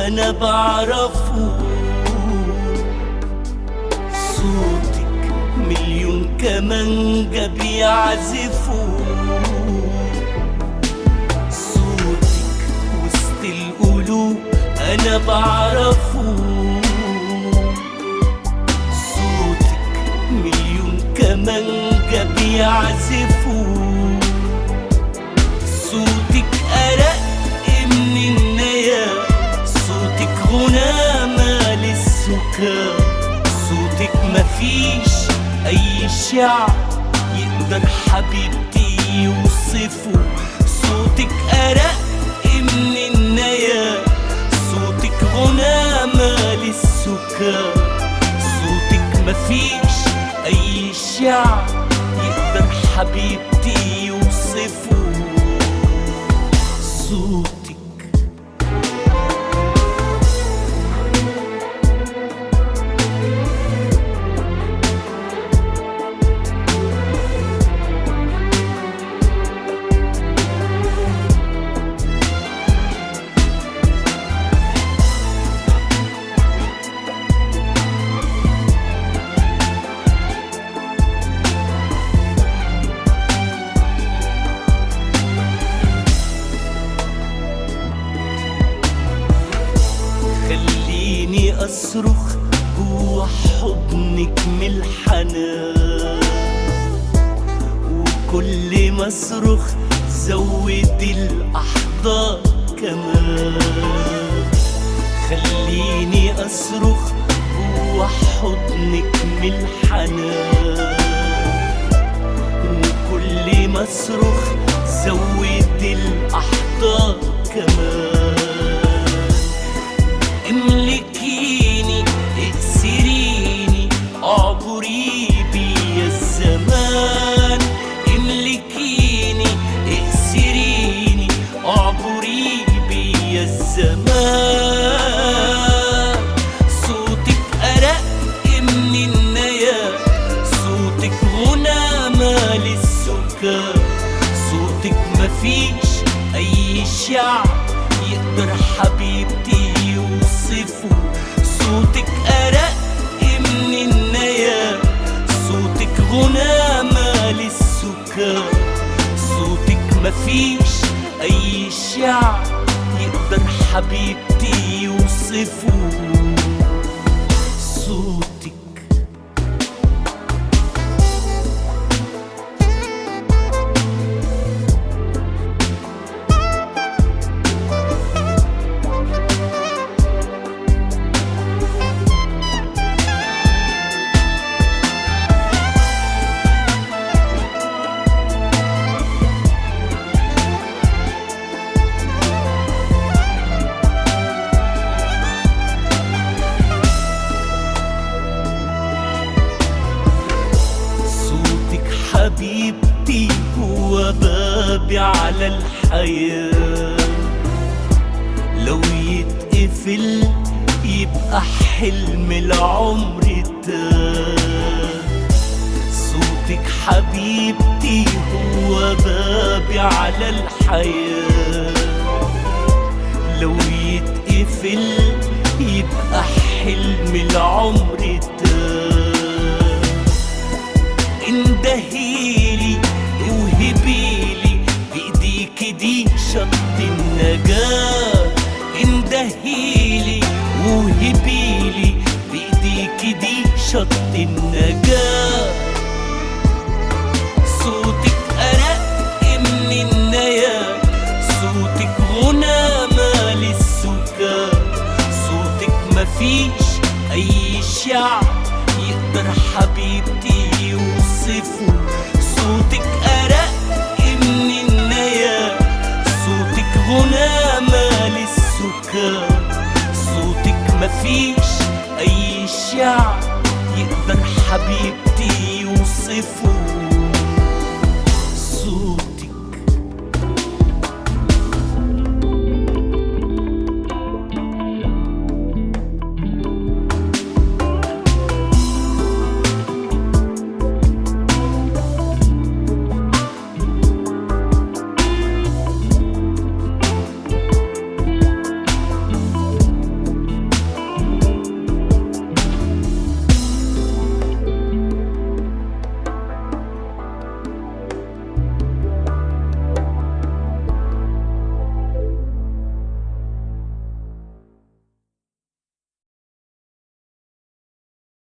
أنا بعرفه. صوتك مليون كمانجة بيعزفوا، صوتك وسط القلوب أنا بعرفه. صوتك مليون كمانجة بيعزفوا، صوتك أرق من النيا، صوتك غنى مال السكر، صوتك مفيش أي شعر يقدر حبيبتي يوصفه. صوتك أرق من النيا، صوتك غنى مال السكر، صوتك مفيش أي شعر يقدر حبيبتي يوصفه. صوتك خليني أصرخ جوا حضنك من الحنان، وكل ما أصرخ زود الأحضان كمان. خليني أصرخ جوا حضنك من الحنان، وكل ما أصرخ زود الأحضان كمان. املكيني اكسريني اعبري بيا الزمان، املكيني اكسريني اعبري بيا الزمان. صوتك أرق من النيا، صوتك غنى مال السكر، صوتك مفيش أي شعر يقدر حبيبتي يوصفه. صوتك أرق من النيا، صوتك غنى مال السكر، صوتك مفيش أي شعر يقدر حبيبتي يوصفه. صوتك حبيبتي هو بابي على الحياة، لو يتقفل يبقى حلم العمر تاه. صوتك حبيبتي هو بابي على الحياة، لو يتقفل يبقى حلم العمر تاه. اندهيلي وهبيلي بايديك دي شط النجاة، اندهيلي وهبيلي بايديك دي شط النجاة. صوتك أرق من النيا، صوتك غنى مال السكر، صوتك مفيش أي شعر يقدر حبيبتي يوصفه. صوتك أرق من النيا، صوتك غنى مال السكر، صوتك مفيش أي شعر يقدر حبيبتي يوصفه.